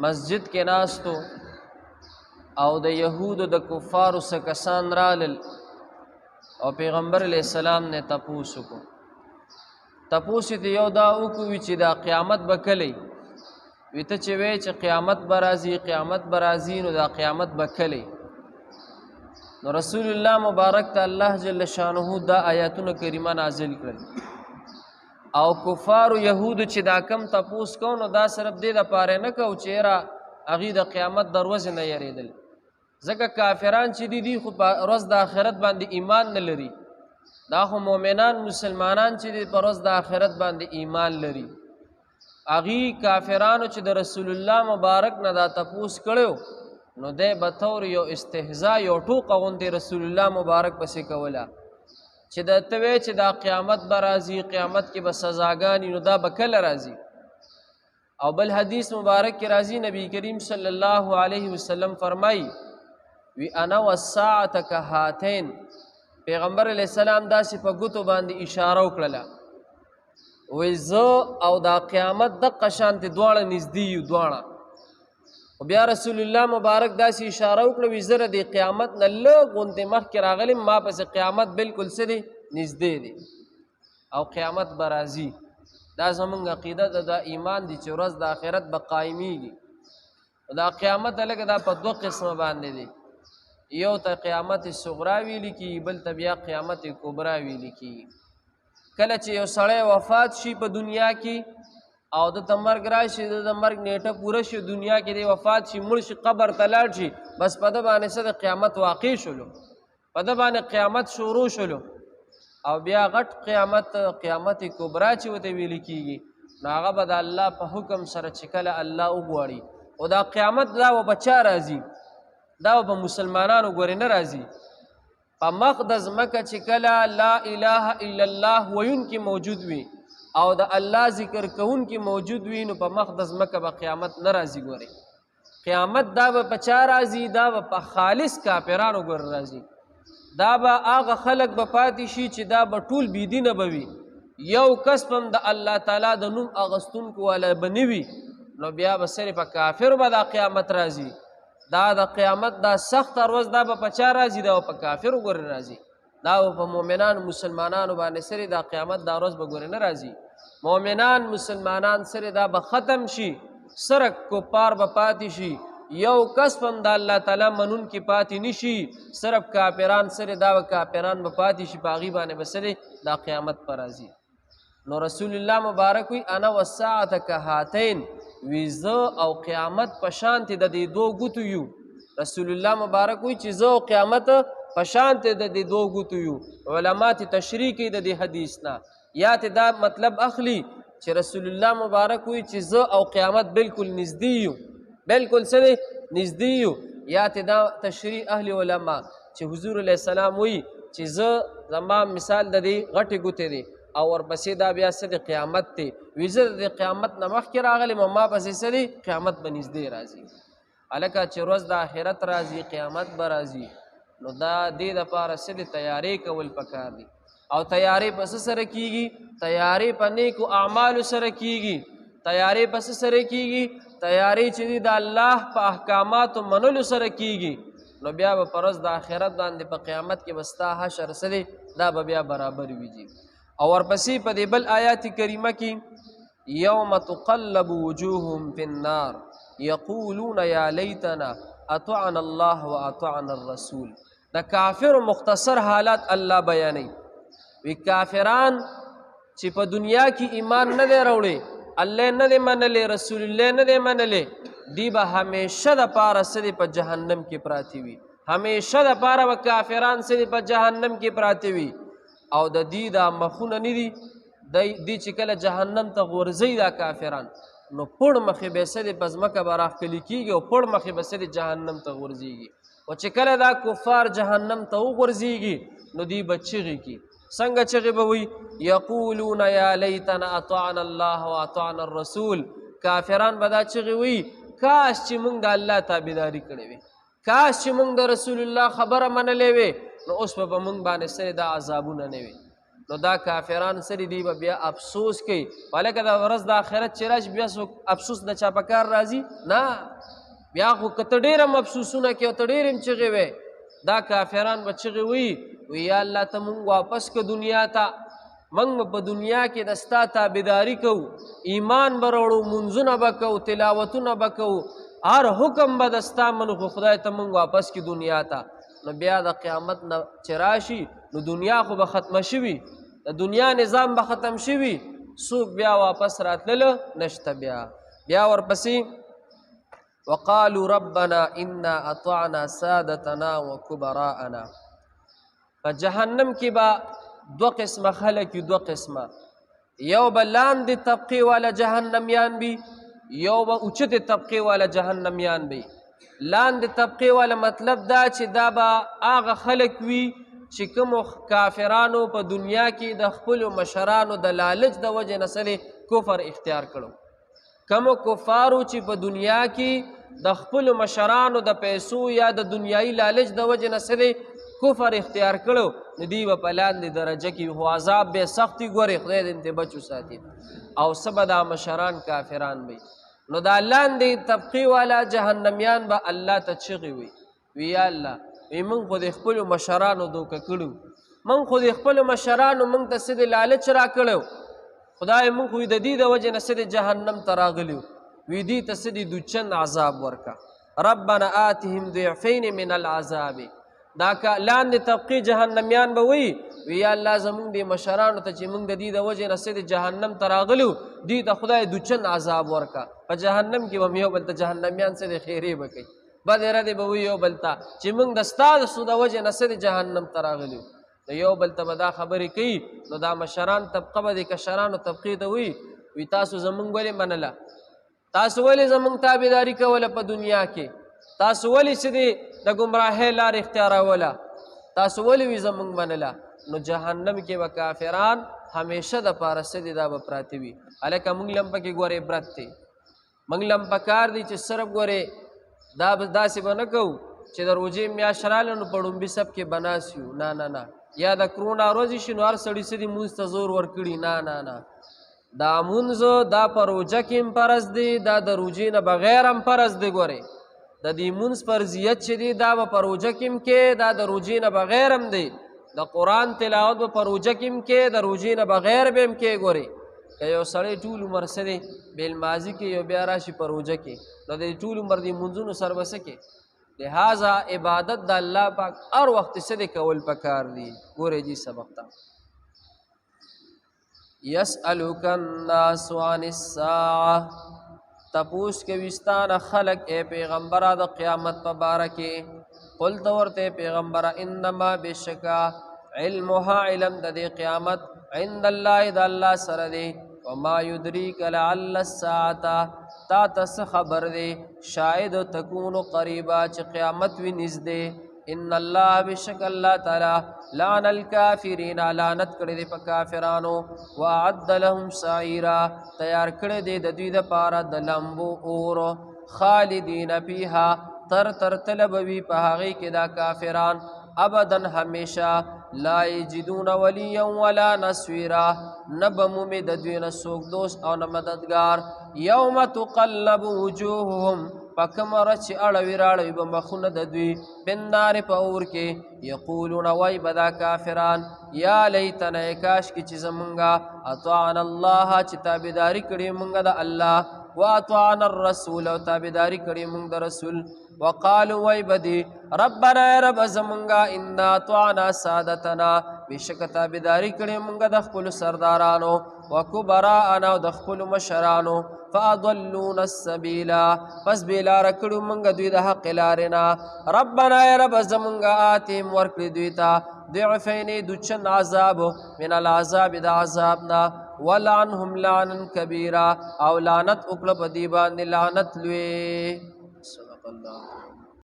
مسجد کې ناستو او د یهودو د کفارو څخه کسان رالل او پیغمبر علیه السلام نه تپوس وکړو. تپوس یې یو دا وکړو چې دا قیامت به کله وي، ته چې وایې چې قیامت به راځي قیامت به راځي نو دا قیامت به کله. نو رسول الله مبارک ته الله جل شانه دا آیاتونه کریمه نازل کړل او کفارو یهودو چې دا کم تپوس کو نو دا صرف دې دپاره نه کو چې یاره هغوی د قیامت د ورځې نه یریدل، ځکه کافران چې دي خو په ورځ د آخرت باندې ایمان نه لري. دا خو مؤمنان مسلمانان چې دي په ورځ د آخرت باندې ایمان لري. هغوی کافرانو چې د رسول الله مبارک نه دا تپوس کړی نو دی به طور یو استهزا یو ټوقه غوندې رسول الله مبارک پسې کوله چې د ته وایې چې دا قیامت به راځي، قیامت کې به سزاګانې، نو دا به کله راځي؟ او بل حدیث مبارک کې راځي نبی کریم صلی الله علیه وسلم فرمایي وی انا والساعة کهاتین، پیغمبر علیه السلام داسې په ګوتو باندې اشاره وکړله وی زه او دا قیامت دقه شانتې دواړه نږدې یو دواړه. خو بیا رسول الله مبارک داسې اشاره وکړه وی زه د قیامت نه لږ غوندې مخکې راغلم، ما پسې قیامت بالکل څه دی نږدې دی او قیامت به راځي. دا زمونږ عقیده ده، دا ایمان دی چې ورځ د آخرت به قایمیږي. دا قیامت هلکه دا په دوه قسمه باندې دی، یو ته قیامت صغرا ویلی کېږي، بل ته بیا قیامت کبرا ویلی کېږي. کله چې یو سړی وفات شي په دنیا کې او دته مرګ راشي، د مرګ نیټه پوره شي، دنیا کې دی وفات شي، مړ شي، قبر ته لاړ شي، بس په ده باندې څه د قیامت واقع شلو، په ده باندې قیامت شروع شلو. او بیا غټ قیامت قیامت کبرا چې ورته ویل کېږي نو هغه به د الله په حکم سره چې کله الله وغواړي. او دا قیامت دا به په چا راځي؟ دا به په مسلمانانو ګورې نه راځي. په مخ د ځمکه چې کله لا اله الا الله ویونکي موجود وي او د الله ذکر کوونکي موجود وي نو په مخ د ځمکه به قیامت نه راځي. ګورې قیامت دا به په چا راځي؟ دا به په خالص کافرانو ګورې راځي. دا به هغه خلق به پاتې شي چې دا به ټول بېدینه به وي، یو کس هم د الله تعالی د نوم اغستونکو والا به نه وي. نو بیا به صرف په کافرو به دا قیامت راځي. دا د قیامت دا سخت ورځ دا به په چا راځي؟ دا به په کافرو ګورې راځي. دا به په مؤمنانو مسلمانانو باندې سره دا قیامت دا ورځ به ګورې نه راځي. مؤمنان مسلمانان سره دا به ختم شي، سره کفار به پاتې شي، یو کس هم د الله تعالی منون کې پاتې نشي، صرف کافران سره دا کافران به پاتې شي، په هغې باندې به سره دا قیامت په راځي. نو رسول الله مبارک وی انا والساعة کهاتین، وی زه او قیامت په شانتې د دې دوه ګوتو یو. رسول الله مبارک وی چې زه او قیامت په شانتې د دې دوه ګوتو یو. علما ته تشریح کوي د دې حدیث نه، یا ته دا مطلب اخلي چې رسول الله مبارک وی چې زه او قیامت بالکل نږدې یو، بالکل څه دی نږدې یو. یا ته دا تشریح اهل علما چې حضور علیه السلام وی چې زه زما مثال د دې غټې ګوتې دی او ورپسې دا بیا څه د قیامت دی. وی زه د قیامت نه مخکې راغلم او ما پسې څه دی قیامت به نږدې راځي. هلکه چې ورځ د آخرت راځي قیامت به راځي نو دا دې دپاره څه د تیارې کول پکار دي. او تیارې په څه سره کېږي؟ تیارې په نیکو اعمالو سره کېږي. تیارې په څه سره کېږي؟ تیارې چې دي د الله په احکاماتو منلو سره کېږي. نو بیا به په ورځ د آخرت باندې په قیامت کې به ستا حشر څه دی دا به بیا برابر ویږي. او ورپسې په دې بل آیات کریمه کې یوم تقلب وجوههم فی النار یقولون یا لیتنا اطعنا الله واطعنا الرسول. د کافر مختصر حالات الله بیانوي. وی کافران چې په دنیا کې ایمان نه دی راوړی، الله نه دی منلی، رسول الله نه دی منلی، دی به همیشه دپاره څه دی په جهنم کې پراته وي. همیشه دپاره به کافران څه دی په جهنم کې پراته وي. او د دې دا مخونه نه دي، دی چې کله جهنم ته غورځي دا کافران نو پړ مخې به څه دی په ځمکه به راښکلي کېږي او پړ مخې به څه دی جهنم ته غورځېږي. او چې کله دا کفار جهنم ته وغورځېږي نو دوی به چغې کړي. څنګه چغې به وي؟ یقولون یا لیتنا اطعنا الله واطعنا الرسول. کافران به دا چغې وي کاش چې موږ د الله تابعداري کړې وي، کاش چې موږ د رسول الله خبره منلې وي، نو اوس به موږ باندې سره دا عذابونه نه وي. نو دا کافران سری دی به بیا افسوس کوي هلکه دا ورځ د آخرت چې راشي بیا څوک افسوس د چا په کار راځي نه بیا خو که ته ډېر هم افسوسونه کوې او ته ډېر هم چغې وی دا کافران به چغې وي یا الله ته مونږ واپس که دنیا ته مونږ په دنیا کې د ستا تابعداري کوو ایمان به راوړو منځونه به کوو تلاوتونه به کوو هر حکم به د ستا منو خو خدای ته مونږ واپس کړي دنیا ته نو بیا د قیامت نه چې راشي نو دنیا خو به ختمه شوي د دنیا نظام به ختم شوي څوک بیا واپس راتلله نشته بیا ورپسې وقالوا ربنا انا اطعنا سادتنا وكبراءنا په جهنم کې به دو قسمه خلک دو قسمه یو به لاندې طبقې والا جهنمیان وي یو به اوچتې طبقې والا جهنمیان وي لاندې طبقې والا مطلب دا چې دا به هغه خلک وي چې کومو کافرانو په دنیا کې د خپلو مشرانو د لالچ د وجې نه سره کفر اختیار کړو کومو کفارو چې په دنیا کې د خپلو مشرانو د پیسو یا د دنیایي لالچ د وجې نه سره کفر اختیار کړو نو دوی به په لاندې درجه کې خو عذاب به سختي ګوري خدای دې انت بچو ساتي او څه به دا مشران کافران وي نو دا لاندې طبقې والا جهنمیان به الله ته چغې وي یا الله موږ خو د خپلو مشرانو دوکه کړو موږ خو د خپلو مشرانو موږ ته څه د لالچ راکړی خدای موږ خو د دې د وجې نه څه د جهنم ته راغلي وي دې ته څه د دوچند عذاب ورکه ربنا آتهم ضعفین من العذاب دا لاندې طبقې جهنمیان به وي یا الله زمونږ د مشرانو ته چې موږ د دې د وجې نه څه د جهنم ته راغلو دې ته خدای دوچند عذاب ورکه په جهنم کې به یو بل ته جهنمیان څه د خیرې به کوي بد ارادې به وي یو بل ته چې موږ د ستا د سو د وجې نه څه د جهنم ته راغلي د یو بل ته به دا خبرې کوي نو دا مشران طبقه به د کشرانو طبقې ته وي تاسو زمونږ ولې منله تاسو ولې زمونږ تابعداري کوله په دنیا کې تاسو ولې چې د ګمراهۍ لار اختیاروله تاسو ولې وي زمونږ منله نو جهنم کې به کافران همیشه د پاره څه دي دا به پراته وي هلکه موږ لم پکې ګورې عبرت دی موږ لم پکار دی چې صرف ګورې دا داسې به نه کوو چې د روژې میاشت راله نو په ړومبي سب کې به ناست یو نه یا د کرونا ورځې شي نو هر سړي څه دي مونځ ته زور ورکړي نه دا مونځ دا په روژه کې هم فرض دی دا د روژې نه بغیر هم فرض دی ګورې د دې مونځ فرضیت چې دی دا به په روژه کې هم کې دا د روژې نه بغیر هم دی د قرآن تلاوت به په روژه کې هم کې د روژې نه بغیر به هم کې ګورې که یو سړی ټول عمر څه دی بیلمازي کې یو بیا راشي په روژه کې نو د ټول عمر دې مونځونو سر به څه کې لہذا عبادت د الله پاک هر وخت څه دی کول پکار دی ګورې جی سبق ته یسألک الناس عن الساعه تپوس کوي ستانه خلق اے پیغمبره د قیامت په باره کې قل ته ورته پیغمبره انما بشکا علمها علم د دې قیامت عند الله د الله سره دی وما يدريك لعل الساعه تا تس خبر دی شاید تكون قریبا چې قیامت وی نږدې ان الله بشک الله تعالی لعن الكافرین لعنت کړي دی په کافرانو واعد لهم سعیرا تیار کړي دی د دوی د پاره د لمبو اور خالدین فیها تر طلب وی په هغه کې دا کافران ابدا همیشه لا یجدون ولیا ولا نصيرا نبمومی د دوی نه څوک دوست او نه مددگار یوم تقلب وجوههم پکمر چې اړوي راړوي به مخونه د دوی بنار په اور کې یقولون وای بدا کافران یا لیتنا کاش کې چې زمونږه اطعنا الله چې تابعداري کړې مونږ د الله واطعنا الرسول او تابعداري کړې مونږ د رسول وقالوا وای بدی ربنا رب زمونږه ان اطعنا سادتنا بشک تابعداري کړې مونږ د خپل سردارانو وکبراءنا د خپل مشرانو فاضلونا السبيل پس بیلار کړو مونږ دوی د حق لارنا ربنا رب زمونږه آتهم ورکړي دوی ته ضعفین دوچن عذاب من العذاب د عذابنا ولعنهم لعنا کبیرا او لعنت وکړه په دی باندې لعنت لوی صدق الله